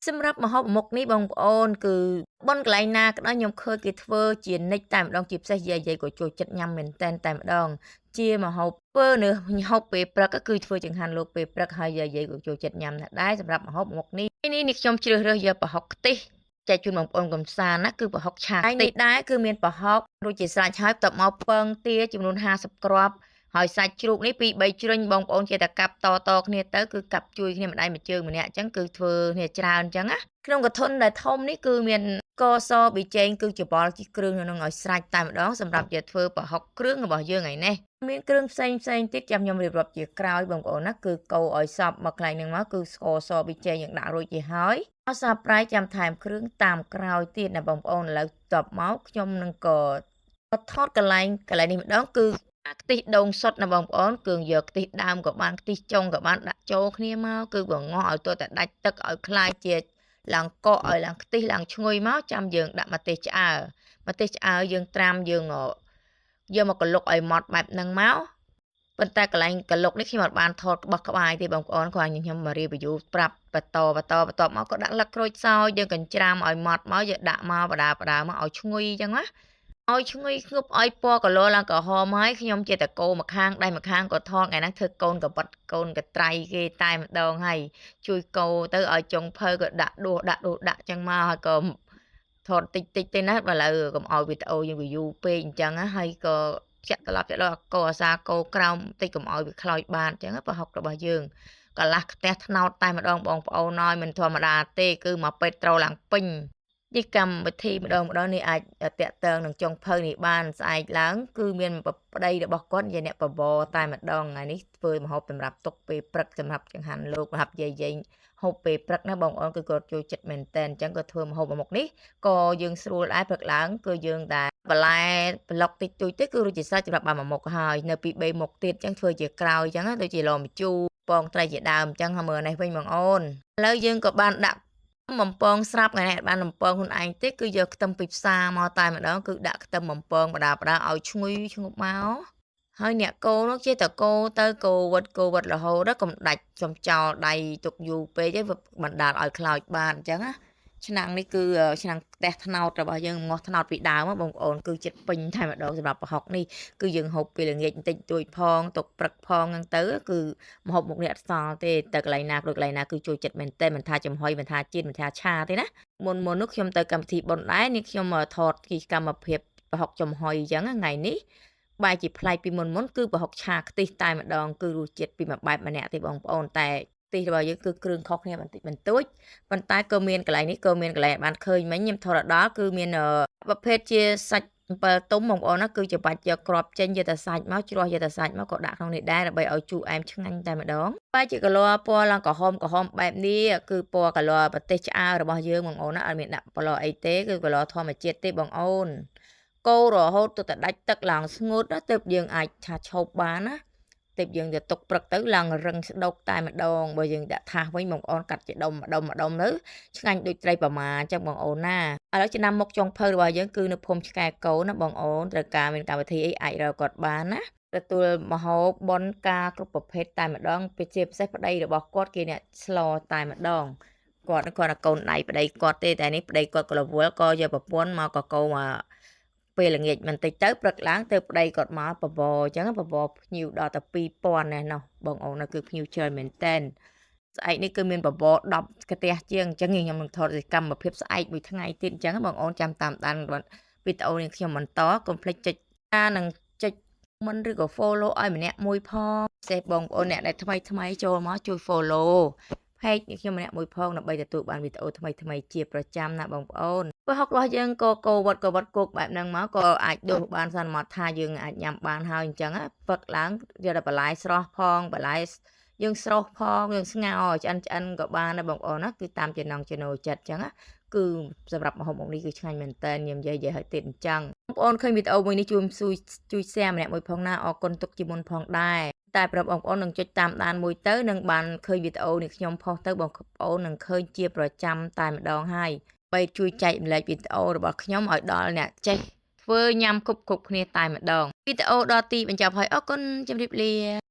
សម្រាប់ម្ហូបមុខនេះបងប្អូនគឺប៉ុនកន្លែងណាក៏ដោយខ្ញុំឃើញគេធ្វើជានិច្ចតែម្ដងជាពិសេសយាយៗក៏ចូលចិត្តញ៉ាំមែនតែនតែម្ដងជាម្ហូបធ្វើនៅហូបពេលព្រឹកគឺធ្វើចង្ហាន់លោកពេលព្រឹកហើយយាយៗក៏ចូលចិត្តញ៉ាំដែរសម្រាប់ម្ហូបមុខនេះនេះខ្ញុំជ្រើសរើសយកប្រហុកខ្ទិះចែកជូនបងប្អូនកំសាន្តណាគឺប្រហុកឆាខ្ទិះដែរគឺមានប្រហុករួចជាស្រេចហើយបន្ទាប់មកពងទាចំនួន50គ្រាប់ហើយសាច់ជ្រូកនេះពី3ជ្រុញបងប្អូនចេះតែកាប់តគ្នាទៅគឺកាប់ជួយគ្នាម្ដាយមួយជើងម្នាក់អញ្ចឹងគឺធ្វើគ្នាច្រើនអញ្ចឹងណាក្នុងកធុនដែលធំនេះគឺមានស្ករសប៊ីចេងគឺច្បល់ជាគ្រឿងនៅនឹងឲ្យស្រេចតែម្ដងសម្រាប់យកធ្វើប្រហុកគ្រឿងរបស់យើងថ្ងៃនេះមានគ្រឿងផ្សេងទៀតចាំខ្ញុំរៀបរាប់ជាក្រោយបងប្អូនណាគឺកូរឲ្យសព្វមកកន្លែងហ្នឹងមកគឺស្ករសប៊ីចេងយើងដាក់រួចជាហើយអសាប្រៃចាំថែមគ្រឿងតាមក្រោយទៀតណាបងប្អូនឥឡូវតបមកខ្ញុំនឹងក៏ថតកន្លែងនេះម្ដងគឺខ្ទិះដូងសុទ្ធណាបងប្អូនគឺយកខ្ទិះដើមក៏បានខ្ទិះចុងក៏បានដាក់ចូលគ្នាមកគឺបង្ងាស់ឲ្យទាល់តែដាច់ទឹកឲ្យคล้ายជាឡើងកកឲ្យឡើងខ្ទិះឡើងឈ្ងុយមកចាំយើងដាក់ម្ទេសឆ្អើយើងត្រាំយើងយកមកកលុកឲ្យម៉ត់បែបហ្នឹងមកប៉ុន្តែកន្លែងកលុកនេះខ្ញុំអត់បានថតបោះក្បាយទេបងប្អូនគ្រាន់តែខ្ញុំមករៀបវីប្រាប់បន្តមកក៏ដាក់លឹកក្រូចសើចយើងកញ្ច្រាំឲ្យម៉ត់មកយើងដាក់មកបដាមកឲ្យឈ្ងុយអញ្ចឹងណាឲ្យឈ្ងុយងប់ឲ្យពណ៌កលឡើងក្រហមហើយខ្ញុំចេះតែកូរម្ខាងដៃម្ខាងក៏ថតថ្ងៃហ្នឹងធ្វើកូនកបិតកូនកត្រៃគេតែម្ដងហើយជួយកូរទៅឲ្យចុងភៅក៏ដាក់ដួសដាក់អញ្ចឹងមកហើយក៏ថតតិចទេណាបើឥឡូវកុំឲ្យវីដេអូយើងវាយូរពេកអញ្ចឹងណាហើយក៏ចាក់ត្រឡប់កូរអាសាកូរក្រោមតិចកុំឲ្យវាខ្លោចបានអញ្ចឹងប្រហុករបស់យើងកន្លះខ្ទះត្នោតតែម្ដងបងប្អូនហើយមិនធម្មតាទេគឺមកពេទ្យត្រូវឡើងពេញនេះកម្មវិធីម្ដងនេះអាចតាក់ទងនឹងចុងភៅនេះបានស្អែកឡើងគឺមានប្តីរបស់គាត់ជាអ្នកបបរតែម្ដងថ្ងៃនេះធ្វើម្ហូបសម្រាប់ទុកពេលព្រឹកសម្រាប់ចង្ហាន់លោកសម្រាប់យាយហូបពេលព្រឹកណាបងប្អូនគឺគាត់ចូលចិត្តមែនតែនអញ្ចឹងក៏ធ្វើម្ហូបមុខនេះក៏យើងស្រួលដែរព្រឹកឡើងគឺយើងតែបន្លែប្លុកតិចតួចទេគឺរួចជាស្រេចសម្រាប់បានមួយមុខហើយនៅពី3មុខទៀតអញ្ចឹងធ្វើជាក្រោយអញ្ចឹងដូចជាឡម្ជូរពងត្រីជាដើមអញ្ចឹងហើយមើលនេះវិញបងអូនឥឡូវយើងក៏បានដាក់បំពងស្រាប់ថ្ងៃនេះបានបំពងខ្លួនឯងទេគឺយកខ្ទឹមពីផ្សារមកតែម្ដងគឺដាក់ខ្ទឹមបំពងបដាឲ្យឈ្ងុយឈ្ងប់មកហើយអ្នកកូរនោះចេះតែកូរទៅកូរវិតរហូតកុំដាច់ចំចោលដៃទុកយូរពេកទេវាបណ្ដាលឲ្យខ្លោចបានអញ្ចឹងណាឆ្នាំងនេះគឺឆ្នាំងផ្ទះត្នោតរបស់យើងងាស់ត្នោតពីដើមបងប្អូនគឺចិត្តពេញតែម្ដងសម្រាប់ប្រហុកនេះគឺយើងហូបពេលល្ងាចបន្តិចតួចផងទុកព្រឹកផងហ្នឹងទៅគឺម្ហូបមុខនេះអត់សល់ទេទៅកន្លែងណាព្រោះកន្លែងណាគឺចូលចិត្តមែនតើមិនថាចំហុយមិនថាជាតិមិនថាឆាទេណាមុននោះខ្ញុំទៅកម្មវិធីបុណ្យដែរនេះខ្ញុំថតគីកម្មភាពប្រហុកចំហុយអញ្ចឹងថ្ងៃនេះបែរជាប្លែកពីមុនគឺប្រហុកឆាខ្ទិះតែម្ដងគឺរសជាតិពីមួយបែបម្នាក់ទេបងប្អូនតែខ្ទិះរបស់យើងគឺគ្រឿងខុសគ្នាបន្តិចបន្តួចប៉ុន្តែក៏មានកន្លែងនេះក៏មានកន្លែងបានឃើញមិញខ្ញុំថតដល់គឺមានប្រភេទជាសាច់អំពិលទុំបងប្អូនណាគឺច្បាច់យកគ្រាប់ចេញយកតែសាច់មកជ្រោះយកតែសាច់មកក៏ដាក់ក្នុងនេះដែរដើម្បីឲ្យជូរអែមឆ្ងាញ់តែម្ដងបែរជាកលពណ៌ឡើងក្រហមបែបនេះគឺពណ៌កលប្រទេសឆ្អើររបស់យើងបងប្អូនណាអត់មានដាក់ប្លអីទេគឺកលធម្មជាតិទេបងប្អូនកូររហូតទៅតែដាច់ទឹកឡើងស្ងួតណាទើបយើងអាចថាឈប់បានណាទើបយើងទៅទុកព្រឹកទៅឡើងរឹងស្ដុកតែម្ដងបើយើងដាក់ថាសវិញបងប្អូនកាត់ជាដុំទៅឆ្ងាញ់ដូចត្រីប្រម៉ាអញ្ចឹងបងប្អូនណាឥឡូវចំណាំមុខចុងភៅរបស់យើងគឺនៅភូមិឆ្កែកូនណាបងប្អូនត្រូវការមានកម្មវិធីអីអាចរកគាត់បានណាទទួលមហូបបនការគ្រប់ប្រភេទតែម្ដងពិសេសប្តីរបស់គាត់គេអ្នកស្លតែម្ដងគាត់តែកូនដៃប្តីគាត់ទេតែនេះប្តីគាត់ក៏រវល់ក៏យកប្រពន្ធមកកកោមកពេលល្ងាចបន្តិចទៅព្រឹកឡើងទៅប្តីគាត់មកបបរអញ្ចឹងបបរភ្ញៀវដល់ទៅ2000ណែណោះបងអូនគឺភ្ញៀវច្រើនមែនតែនស្អែកនេះគឺមានបបរ10កន្ទះជាងអញ្ចឹងខ្ញុំនឹងថតសកម្មភាពស្អែកមួយថ្ងៃទៀតអញ្ចឹងបងអូនចាំតាមដានវីដេអូនេះខ្ញុំបន្តកុំភ្លេចចុចនិងចុចមិនឬក៏ follow ឲ្យម្នាក់មួយផងពិសេសបងប្អូនអ្នកដែលថ្មីចូលមកជួយ follow page នេះខ្ញុំម្នាក់មួយផងដើម្បីទទួលបានវីដេអូថ្មីជាប្រចាំណាបងប្អូនប្រហុករបស់យើងក៏កូរវត្តគោកបែបហ្នឹងមកក៏អាចដួសបានសន្មតថាយើងអាចញ៉ាំបានហើយអញ្ចឹងព្រឹកឡើងយកតែបន្លែស្រស់ផងបន្លែយើងស្រុះផងយើងស្ងោរឆ្អិនក៏បានដែរបងប្អូនណាគឺតាមចំណង់ចំណូលចិត្តអញ្ចឹងណាគឺសម្រាប់ម្ហូបមុខនេះគឺឆ្ងាញ់មែនតើញ៉ាំយាយឲ្យទៀតអញ្ចឹងបងប្អូនឃើញវីដេអូមួយនេះជួយ share ម្នាក់មួយផងណាអរគុណទុកជាមុនផងដែរតែប្រាប់បងប្អូននឹងចុចតាមដានមួយទៅនឹងបានឃើញវីដេអូនេះខ្ញុំផុសទៅបងប្អូននឹងឃើញជាប្រចាំតែម្ដងហើយបីជួយចែកម្លែកវីដេអូរបស់ខ្ញុំឲ្យដល់អ្នកចេះធ្វើញ៉ាំគ្រប់គ្នាតែម្ដងវីដេអូដល់ទីបញ្ចប់ហើយអរគុណជម្រាបលា